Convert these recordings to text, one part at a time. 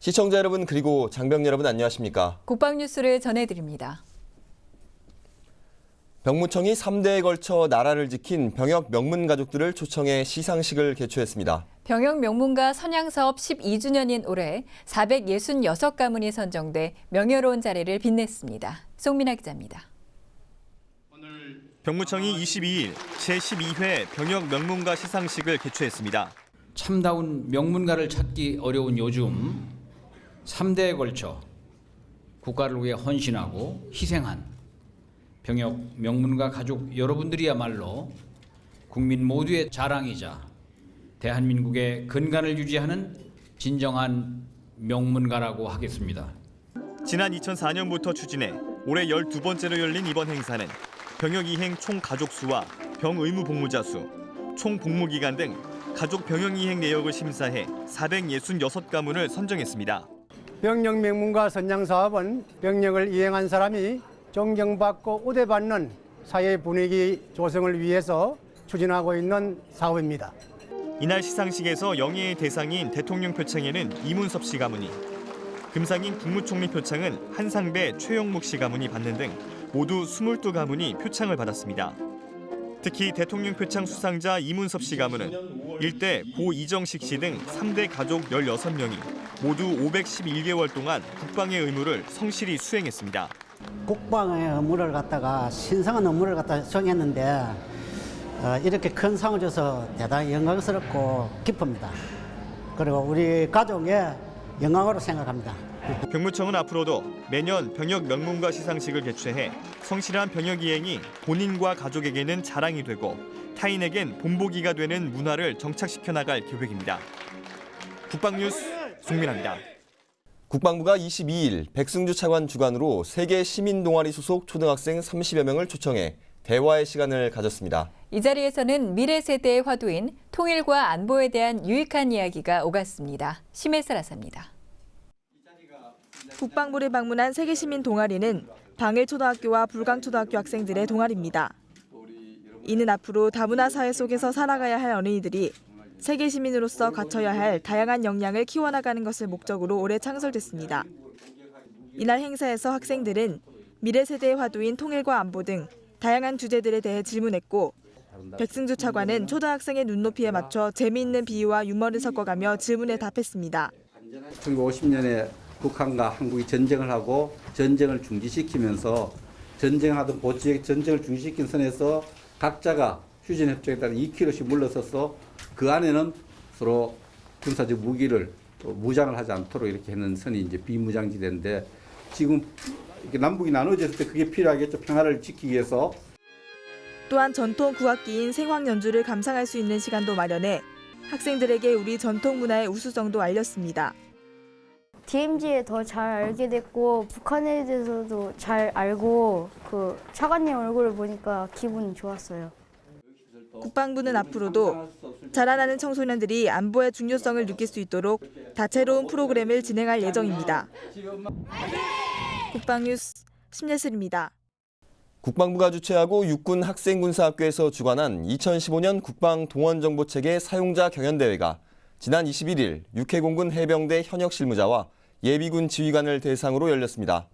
시청자 여러분 그리고 장병 여러분 안녕하십니까? 국방뉴스를 전해드립니다. 병무청이 3대에 걸쳐 나라를 지킨 병역 명문 가족들을 초청해 시상식을 개최했습니다. 병역 명문가 선양사업 12주년인 올해 466가문이 선정돼 명예로운 자리를 빛냈습니다. 송민아 기자입니다. 병무청이 22일 제12회 병역 명문가 시상식을 개최했습니다. 참다운 명문가를 찾기 어려운 요즘 3대에 걸쳐 국가를 위해 헌신하고 희생한 병역 명문가 가족 여러분들이야말로 국민 모두의 자랑이자 대한민국의 근간을 유지하는 진정한 명문가라고 하겠습니다. 지난 2004년부터 추진해 올해 12번째로 열린 이번 행사는 병역 이행 총 가족 수와 병 의무 복무자 수, 총 복무 기간 등 가족 병역 이행 내역을 심사해 466가문을 선정했습니다. 병역 명문가 선양 사업은 병역을 이행한 사람이 존경받고 우대받는 사회 분위기 조성을 위해서 추진하고 있는 사업입니다. 이날 시상식에서 영예의 대상인 대통령 표창에는 이문섭 씨 가문이, 금상인 국무총리 표창은 한상배 최영묵 씨 가문이 받는 등 모두 22가문이 표창을 받았습니다. 특히 대통령 표창 수상자 이문섭 씨 가문은 일대 고 이정식 씨 등 3대 가족 16명이 모두 511개월 동안 국방의 의무를 성실히 수행했습니다. 국방의 업무를 갖다가 신성한 업무를 갖다 수행했는데 이렇게 큰 상을 줘서 대단히 영광스럽고 기쁩니다. 그리고 우리 가족의 영광으로 생각합니다. 병무청은 앞으로도 매년 병역 명문가 시상식을 개최해 성실한 병역 이행이 본인과 가족에게는 자랑이 되고 타인에겐 본보기가 되는 문화를 정착시켜 나갈 계획입니다. 국방뉴스 송민아입니다. 국방부가 22일 백승주 차관 주관으로 세계 시민 동아리 소속 초등학생 30여 명을 초청해 대화의 시간을 가졌습니다. 이 자리에서는 미래 세대의 화두인 통일과 안보에 대한 유익한 이야기가 오갔습니다. 심혜슬 아사입니다. 국방부를 방문한 세계시민 동아리는 방일초등학교와 불강초등학교 학생들의 동아리입니다. 이는 앞으로 다문화 사회 속에서 살아가야 할 어린이들이 세계시민으로서 갖춰야 할 다양한 역량을 키워나가는 것을 목적으로 올해 창설됐습니다. 이날 행사에서 학생들은 미래 세대의 화두인 통일과 안보 등 다양한 주제들에 대해 질문했고, 백승주 차관은 초등학생의 눈높이에 맞춰 재미있는 비유와 유머를 섞어가며 질문에 답했습니다. 1950년에 북한과 한국이 전쟁을 하고 전쟁을 중지시키면서 전쟁하던 보지역 전쟁을 중지시킨 선에서 각자가 휴전협정에 따라 2km씩 물러서서 그 안에는 서로 군사적 무기를 또 무장을 하지 않도록 이렇게 하는 선이 이제 비무장지대인데 지금 이렇게 남북이 나눠졌을 때 그게 필요하겠죠. 평화를 지키기 위해서. 또한 전통 국악기인 생황 연주를 감상할 수 있는 시간도 마련해 학생들에게 우리 전통 문화의 우수성도 알렸습니다. DMZ에 더 잘 알게 됐고 북한에 대해서도 잘 알고 그 차관님 얼굴을 보니까 기분이 좋았어요. 국방부는 앞으로도 자라나는 청소년들이 안보의 중요성을 느낄 수 있도록 다채로운 프로그램을 진행할 예정입니다. 국방뉴스 심예슬입니다. 국방부가 주최하고 육군학생군사학교에서 주관한 2015년 국방동원정보체계 사용자 경연대회가 지난 21일 육해공군 해병대 현역 실무자와 예비군 지휘관을 대상으로 열렸습니다.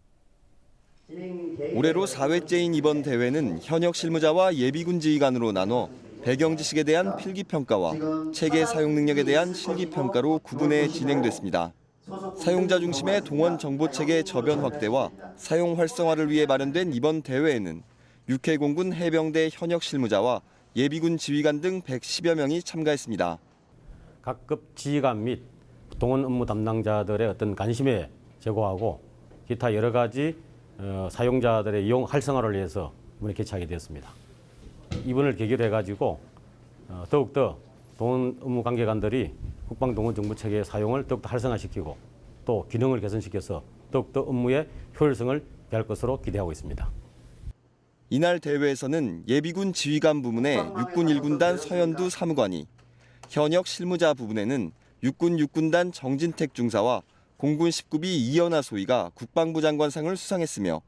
올해로 4회째인 이번 대회는 현역 실무자와 예비군 지휘관으로 나눠 배경 지식에 대한 필기평가와 체계 사용 능력에 대한 실기평가로 구분해 진행됐습니다. 사용자 중심의 동원 정보체계 저변 확대와 사용 활성화를 위해 마련된 이번 대회에는 육해공군 해병대 현역 실무자와 예비군 지휘관 등 110여 명이 참가했습니다. 각급 지휘관 및 동원 업무 담당자들의 어떤 관심에 제고하고 기타 여러 가지 사용자들의 이용 활성화를 위해서 이번에 개최하게 되었습니다. 이번을 계기로 해가지고 더욱더 동원 업무 관계관들이 국방 동원 정보 체계의 사용을 더욱더 활성화시키고 또 기능을 개선시켜서 더욱더 업무의 효율성을 기할 것으로 기대하고 있습니다. 이날 대회에서는 예비군 지휘관 부문의 육군 1군단 서현두 사무관이, 현역 실무자 부분에는 육군 6군단 정진택 중사와 공군 19비 이연하 소위가 국방부 장관상을 수상했으며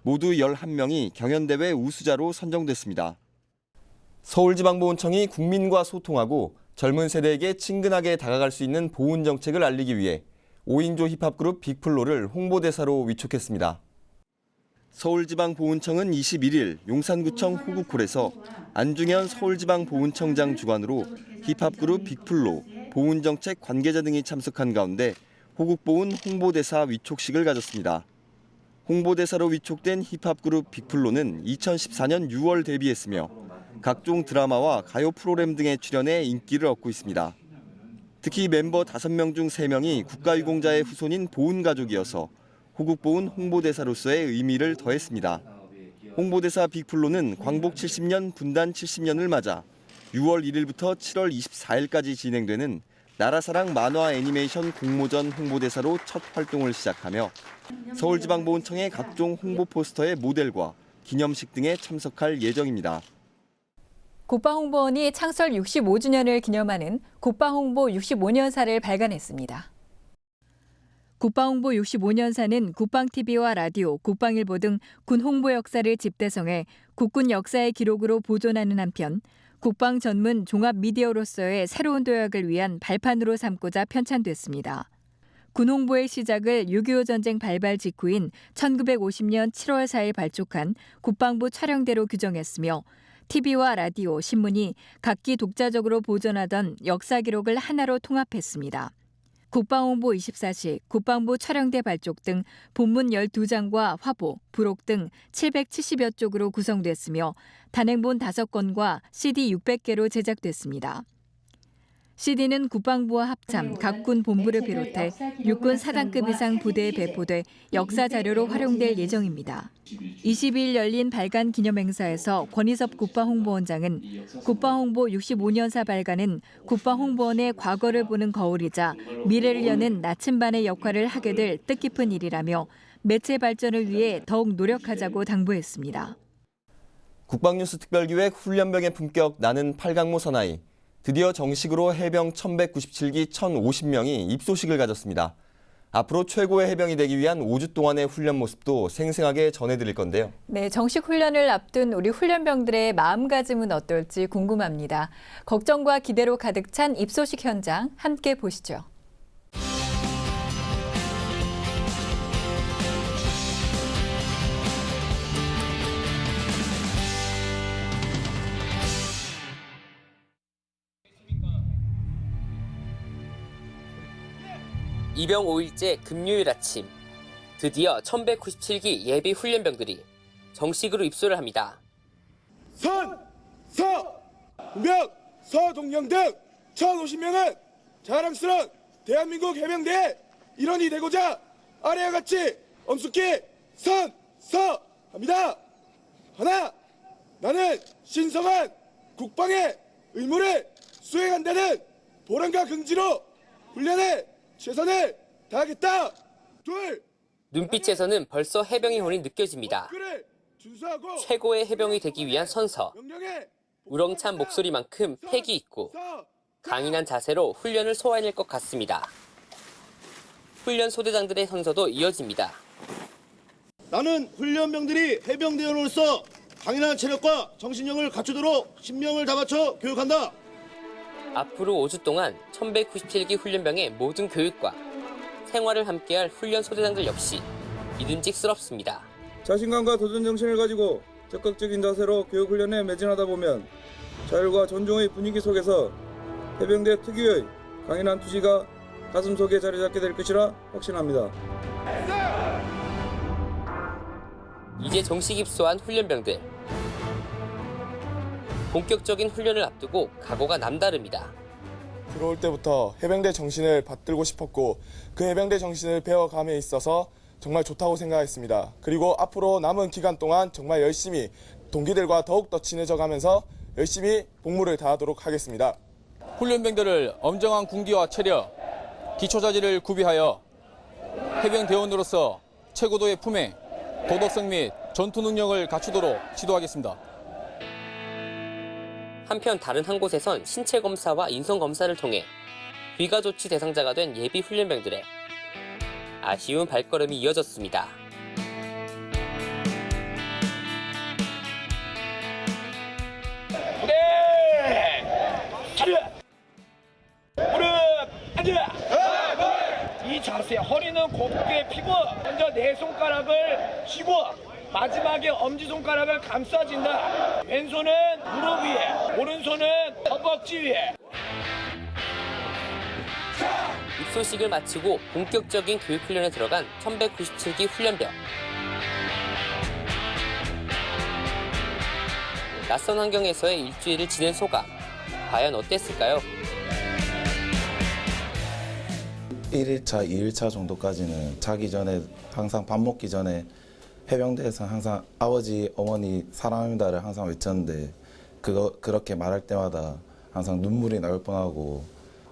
모두 11명이 경연대회 우수자로 선정됐습니다. 서울지방보훈청이 국민과 소통하고 젊은 세대에게 친근하게 다가갈 수 있는 보훈 정책을 알리기 위해 5인조 힙합그룹 빅플로를 홍보대사로 위촉했습니다. 서울지방보훈청은 21일 용산구청 호국홀에서 안중현 서울지방보훈청장 주관으로 힙합그룹 빅플로, 보훈정책 관계자 등이 참석한 가운데 호국보훈 홍보대사 위촉식을 가졌습니다. 홍보대사로 위촉된 힙합그룹 빅플로는 2014년 6월 데뷔했으며 각종 드라마와 가요 프로그램 등에 출연해 인기를 얻고 있습니다. 특히 멤버 5명 중 3명이 국가유공자의 후손인 보훈가족이어서 호국보훈 홍보대사로서의 의미를 더했습니다. 홍보대사 빅플로는 광복 70년, 분단 70년을 맞아 6월 1일부터 7월 24일까지 진행되는 나라사랑 만화 애니메이션 공모전 홍보대사로 첫 활동을 시작하며 서울지방보훈청의 각종 홍보 포스터의 모델과 기념식 등에 참석할 예정입니다. 국방홍보원이 창설 65주년을 기념하는 국방홍보 65년사를 발간했습니다. 국방홍보 65년사는 국방TV와 라디오, 국방일보 등 군 홍보 역사를 집대성해 국군 역사의 기록으로 보존하는 한편 국방 전문 종합 미디어로서의 새로운 도약을 위한 발판으로 삼고자 편찬됐습니다. 군 홍보의 시작을 6.25 전쟁 발발 직후인 1950년 7월 4일 발족한 국방부 촬영대로 규정했으며 TV와 라디오, 신문이 각기 독자적으로 보존하던 역사 기록을 하나로 통합했습니다. 국방홍보 24시, 국방부 촬영대 발족 등 본문 12장과 화보, 부록 등 770여 쪽으로 구성됐으며 단행본 5건과 CD 600개로 제작됐습니다. CD는 국방부와 합참, 각 군 본부를 비롯해 육군 사단급 이상 부대에 배포돼 역사 자료로 활용될 예정입니다. 22일 열린 발간 기념행사에서 권희섭 국방홍보원장은 국방홍보 65년사 발간은 국방홍보원의 과거를 보는 거울이자 미래를 여는 나침반의 역할을 하게 될 뜻깊은 일이라며 매체 발전을 위해 더욱 노력하자고 당부했습니다. 국방뉴스 특별기획 훈련병의 품격 나는 8강모 사나이. 드디어 정식으로 해병 1197기 1050명이 입소식을 가졌습니다. 앞으로 최고의 해병이 되기 위한 5주 동안의 훈련 모습도 생생하게 전해드릴 건데요. 네, 정식 훈련을 앞둔 우리 훈련병들의 마음가짐은 어떨지 궁금합니다. 걱정과 기대로 가득 찬 입소식 현장 함께 보시죠. 입영 5일째 금요일 아침, 드디어 1197기 예비 훈련병들이 정식으로 입소를 합니다. 선, 서, 공병, 서동영 등 1050명은 자랑스러운 대한민국 해병대의 일원이 되고자 아래와 같이 엄숙히 선, 서 합니다. 하나, 나는 신성한 국방의 의무를 수행한다는 보람과 긍지로 훈련에 최선을 다하겠다. 둘, 눈빛에서는 벌써 해병의 혼이 느껴집니다. 최고의 해병이 되기 위한 선서. 우렁찬 목소리만큼 패기 있고 강인한 자세로 훈련을 소화해낼 것 같습니다. 훈련 소대장들의 선서도 이어집니다. 나는 훈련병들이 해병대원으로서 강인한 체력과 정신력을 갖추도록 신명을 다바쳐 교육한다. 앞으로 5주 동안 1197기 훈련병의 모든 교육과 생활을 함께할 훈련 소대장들 역시 믿음직스럽습니다. 자신감과 도전 정신을 가지고 적극적인 자세로 교육 훈련에 매진하다 보면 자율과 존중의 분위기 속에서 해병대 특유의 강인한 투지가 가슴속에 자리 잡게 될 것이라 확신합니다. 이제 정식 입소한 훈련병들. 본격적인 훈련을 앞두고 각오가 남다릅니다. 들어올 때부터 해병대 정신을 받들고 싶었고 그 해병대 정신을 배워감에 있어서 정말 좋다고 생각했습니다. 그리고 앞으로 남은 기간 동안 정말 열심히 동기들과 더욱더 친해져가면서 열심히 복무를 다하도록 하겠습니다. 훈련병들을 엄정한 군기와 체력, 기초자질을 구비하여 해병대원으로서 최고도의 품행, 도덕성 및 전투 능력을 갖추도록 지도하겠습니다. 한편 다른 한 곳에선 신체 검사와 인성 검사를 통해 귀가 조치 대상자가 된 예비 훈련병들의 아쉬운 발걸음이 이어졌습니다. 무릎 앉아. 이 자세 네 손가락을 쥐고 마지막에 엄지손가락을 감싸진다. 왼손은 무릎 위에, 오른손은 허벅지 위에. 입소식을 마치고 본격적인 교육훈련에 들어간 1197기 훈련병. 낯선 환경에서의 일주일을 지낸 소감, 과연 어땠을까요? 1일차, 2일차 정도까지는 자기 전에 항상 밥 먹기 전에 해병대에서 항상 아버지, 어머니 사랑합니다를 항상 외쳤는데 그렇게 말할 때마다 항상 눈물이 나올 뻔하고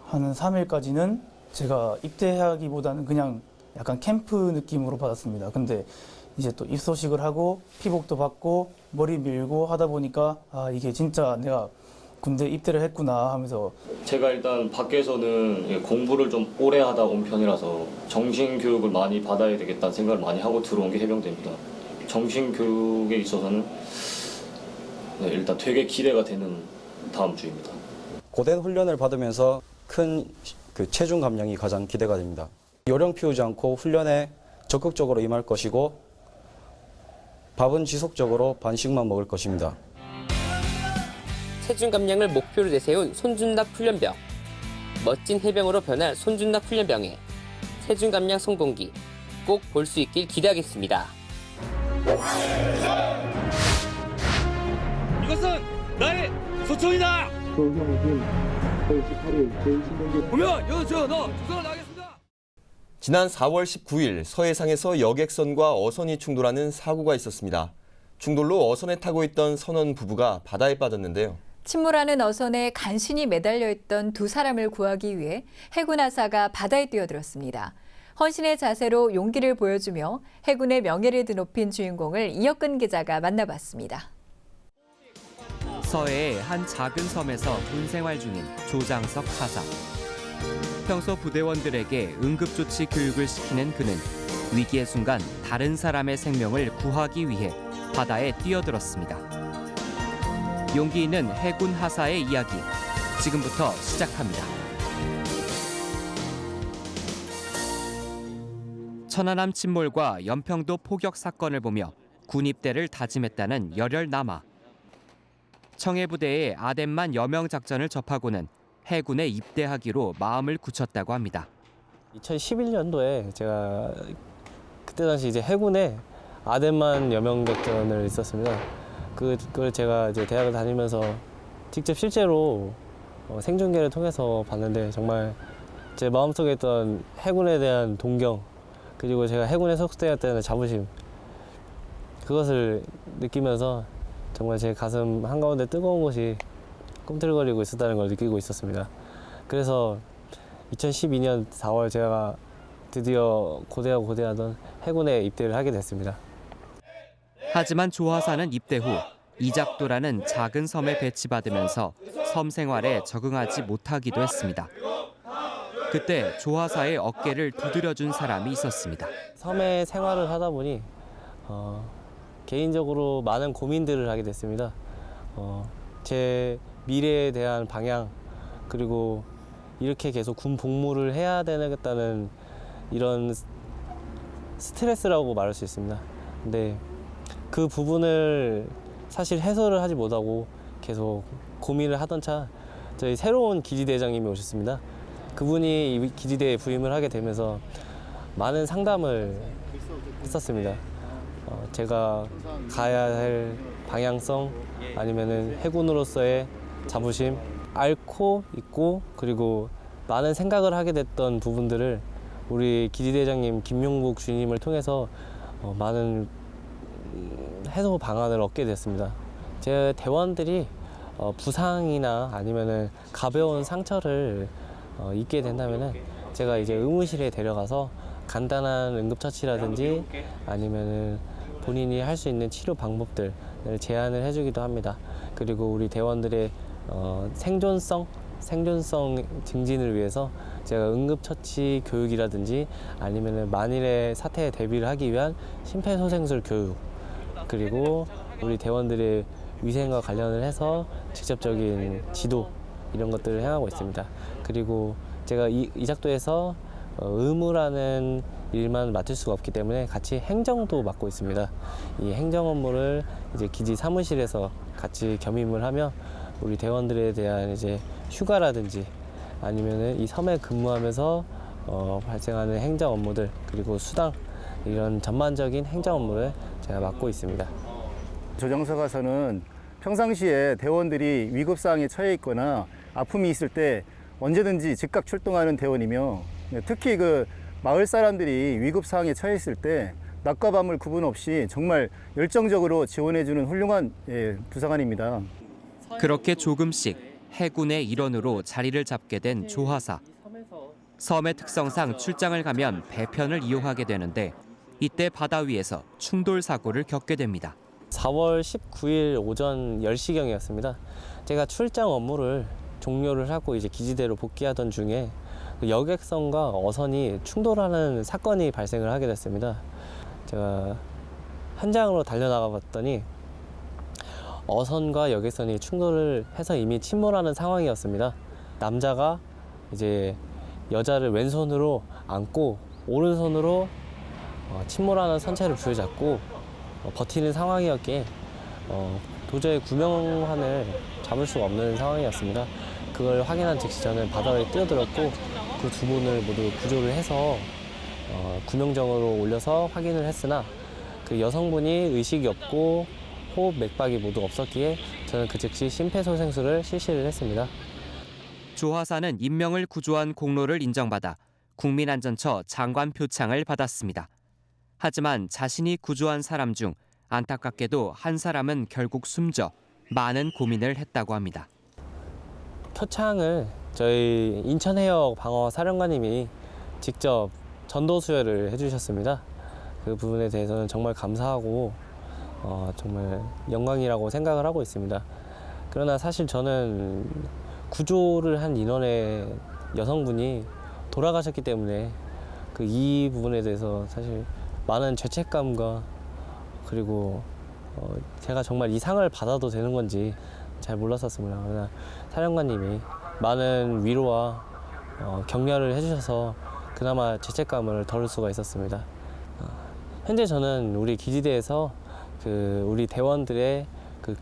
한 3일까지는 제가 입대하기보다는 그냥 약간 캠프 느낌으로 받았습니다. 근데 이제 또 입소식을 하고 피복도 받고 머리 밀고 하다 보니까 아 이게 진짜 내가 군대 입대를 했구나 하면서 제가 일단 밖에서는 공부를 좀 오래 하다 온 편이라서 정신교육을 많이 받아야 되겠다는 생각을 많이 하고 들어온 게 해병대입니다. 정신교육에 있어서는 일단 되게 기대가 되는 다음 주입니다. 고된 훈련을 받으면서 큰 체중 감량이 가장 기대가 됩니다. 요령 피우지 않고 훈련에 적극적으로 임할 것이고 밥은 지속적으로 반씩만 먹을 것입니다. 체중 감량을 목표로 내세운 손준납 훈련병. 멋진 해병으로 변할 손준납 훈련병의 체중 감량 성공기 꼭 볼 수 있길 기대하겠습니다. 이것은 나의 소총이다. 보면 여저 조선을 나가겠습니다. 지난 4월 19일 서해상에서 여객선과 어선이 충돌하는 사고가 있었습니다. 충돌로 어선에 타고 있던 선원 부부가 바다에 빠졌는데요. 침몰하는 어선에 간신히 매달려 있던 두 사람을 구하기 위해 해군 하사가 바다에 뛰어들었습니다. 헌신의 자세로 용기를 보여주며 해군의 명예를 드높인 주인공을 이혁근 기자가 만나봤습니다. 서해의 한 작은 섬에서 군 생활 중인 조장석 하사. 평소 부대원들에게 응급조치 교육을 시키는 그는 위기의 순간 다른 사람의 생명을 구하기 위해 바다에 뛰어들었습니다. 용기 있는 해군 하사의 이야기, 지금부터 시작합니다. 천안함 침몰과 연평도 포격 사건을 보며 군 입대를 다짐했다는 열혈 남아. 청해부대의 아덴만 여명 작전을 접하고는 해군에 입대하기로 마음을 굳혔다고 합니다. 2011년도에 제가 그때 당시 이제 해군에 아덴만 여명 작전을 있었습니다. 그걸 제가 이제 대학을 다니면서 직접 실제로 생중계를 통해서 봤는데 정말 제 마음속에 있던 해군에 대한 동경 그리고 제가 해군에 속속되었다는 자부심 그것을 느끼면서 정말 제 가슴 한가운데 뜨거운 것이 꿈틀거리고 있었다는 걸 느끼고 있었습니다. 그래서 2012년 4월 제가 드디어 고대하고 고대하던 해군에 입대를 하게 됐습니다. 하지만 조 하사는 입대 후 이작도라는 작은 섬에 배치받으면서 섬 생활에 적응하지 못하기도 했습니다. 그때 조 하사의 어깨를 두드려준 사람이 있었습니다. 섬에 생활을 하다 보니 개인적으로 많은 고민들을 하게 됐습니다. 제 미래에 대한 방향 그리고 이렇게 계속 군 복무를 해야 되겠다는 이런 스트레스라고 말할 수 있습니다. 근데 그 부분을 사실 해소를 하지 못하고 계속 고민을 하던 차 저희 새로운 기지대장님이 오셨습니다. 그분이 이 기지대에 부임을 하게 되면서 많은 상담을 했었습니다. 제가 가야 할 방향성 아니면은 해군으로서의 자부심 앓고 있고 그리고 많은 생각을 하게 됐던 부분들을 우리 기지대장님 김용국 주임을 통해서 많은 해소 방안을 얻게 됐습니다. 제 대원들이 부상이나 아니면은 가벼운 상처를 입게 된다면은 제가 이제 의무실에 데려가서 간단한 응급처치라든지 아니면은 본인이 할 수 있는 치료 방법들을 제안을 해주기도 합니다. 그리고 우리 대원들의 생존성 증진을 위해서 제가 응급처치 교육이라든지 아니면은 만일의 사태에 대비를 하기 위한 심폐소생술 교육 그리고 우리 대원들의 위생과 관련을 해서 직접적인 지도 이런 것들을 행하고 있습니다. 그리고 제가 이작도에서 의무라는 일만 맡을 수가 없기 때문에 같이 행정도 맡고 있습니다. 이 행정 업무를 이제 기지 사무실에서 같이 겸임을 하며 우리 대원들에 대한 이제 휴가라든지 아니면은 이 섬에 근무하면서 발생하는 행정 업무들 그리고 수당 이런 전반적인 행정 업무를 제가 맡고 있습니다. 조정석에서는 평상시에 대원들이 위급사항에 처해 있거나 아픔이 있을 때 언제든지 즉각 출동하는 대원이며 특히 그 마을 사람들이 위급사항에 처해 있을 때 낮과 밤을 구분 없이 정말 열정적으로 지원해주는 훌륭한 부사관입니다. 그렇게 조금씩 해군의 일원으로 자리를 잡게 된 조하사. 섬의 특성상 출장을 가면 배편을 이용하게 되는데 이때 바다 위에서 충돌 사고를 겪게 됩니다. 4월 19일 오전 10시경이었습니다. 제가 출장 업무를 종료를 하고 이제 기지대로 복귀하던 중에 여객선과 어선이 충돌하는 사건이 발생을 하게 됐습니다. 제가 현장으로 달려나가 봤더니 어선과 여객선이 충돌을 해서 이미 침몰하는 상황이었습니다. 남자가 이제 여자를 왼손으로 안고 오른손으로 침몰하는 선체를 부여잡고 버티는 상황이었기에 도저히 구명환을 잡을 수가 없는 상황이었습니다. 그걸 확인한 즉시 저는 바다에 뛰어들었고 그 두 분을 모두 구조를 해서 구명정으로 올려서 확인을 했으나 그 여성분이 의식이 없고 호흡 맥박이 모두 없었기에 저는 그 즉시 심폐소생술을 실시를 했습니다. 조하사는 인명을 구조한 공로를 인정받아 국민안전처 장관 표창을 받았습니다. 하지만 자신이 구조한 사람 중 안타깝게도 한 사람은 결국 숨져 많은 고민을 했다고 합니다. 표창을 저희 인천해역 방어 사령관님이 직접 전도 수여를 해주셨습니다. 그 부분에 대해서는 정말 감사하고 정말 영광이라고 생각을 하고 있습니다. 그러나 사실 저는 구조를 한 인원의 여성분이 돌아가셨기 때문에 이 부분에 대해서 사실 많은 죄책감과 그리고 제가 정말 이 상을 받아도 되는 건지 잘 몰랐었습니다. 그러나 사령관님이 많은 위로와 격려를 해주셔서 그나마 죄책감을 덜을 수가 있었습니다. 현재 저는 우리 기지대에서 우리 대원들의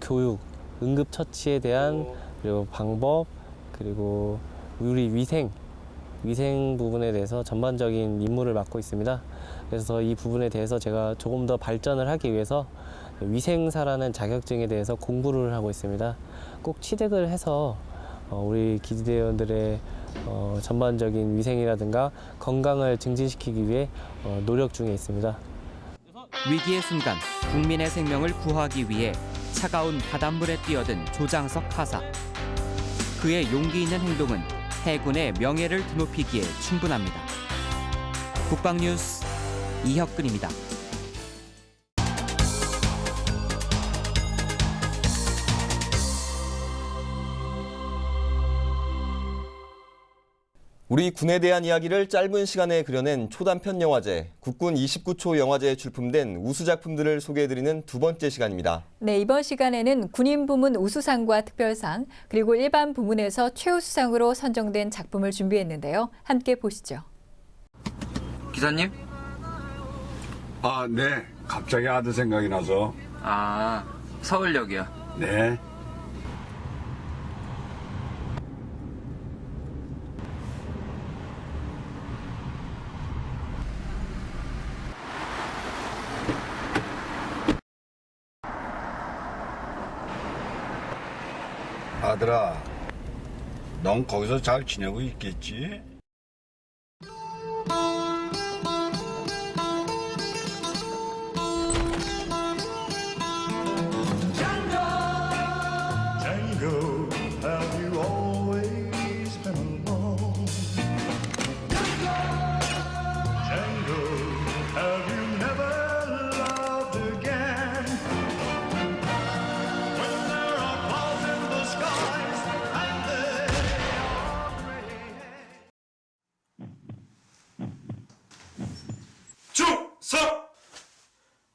교육, 응급처치에 대한 그리고 방법 그리고 우리 위생 부분에 대해서 전반적인 임무를 맡고 있습니다. 그래서 이 부분에 대해서 제가 조금 더 발전을 하기 위해서 위생사라는 자격증에 대해서 공부를 하고 있습니다. 꼭 취득을 해서 우리 기지대원들의 전반적인 위생이라든가 건강을 증진시키기 위해 노력 중에 있습니다. 위기의 순간 국민의 생명을 구하기 위해 차가운 바닷물에 뛰어든 조장석 하사. 그의 용기 있는 행동은 해군의 명예를 드높이기에 충분합니다. 국방뉴스 이혁근입니다. 우리 군에 대한 이야기를 짧은 시간에 그려낸 초단편 영화제, 국군 29초 영화제에 출품된 우수작품들을 소개해드리는 두 번째 시간입니다. 네, 이번 시간에는 군인 부문 우수상과 특별상, 그리고 일반 부문에서 최우수상으로 선정된 작품을 준비했는데요. 함께 보시죠. 기사님? 아, 네. 갑자기 아들 생각이 나서. 아, 서울역이요. 네. 아들아, 넌 거기서 잘 지내고 있겠지?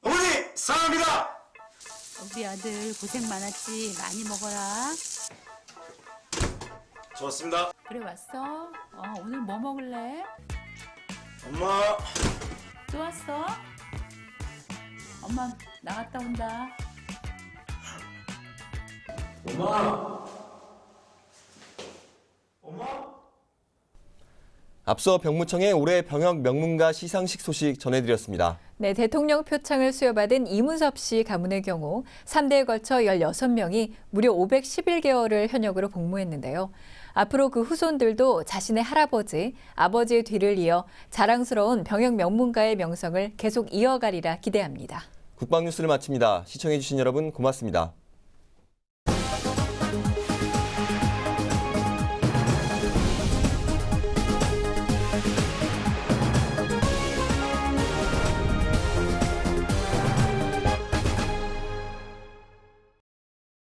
어머니 사랑합니다. 우리 아들 고생 많았지. 많이 먹어라. 좋았습니다. 그래 왔어? 오늘 뭐 먹을래? 엄마 또 왔어? 엄마 나갔다 온다. 앞서 병무청의 올해 병역 명문가 시상식 소식 전해드렸습니다. 네, 대통령 표창을 수여받은 이문섭 씨 가문의 경우 3대에 걸쳐 16명이 무려 511개월을 현역으로 복무했는데요. 앞으로 그 후손들도 자신의 할아버지, 아버지의 뒤를 이어 자랑스러운 병역 명문가의 명성을 계속 이어가리라 기대합니다. 국방뉴스를 마칩니다. 시청해주신 여러분 고맙습니다.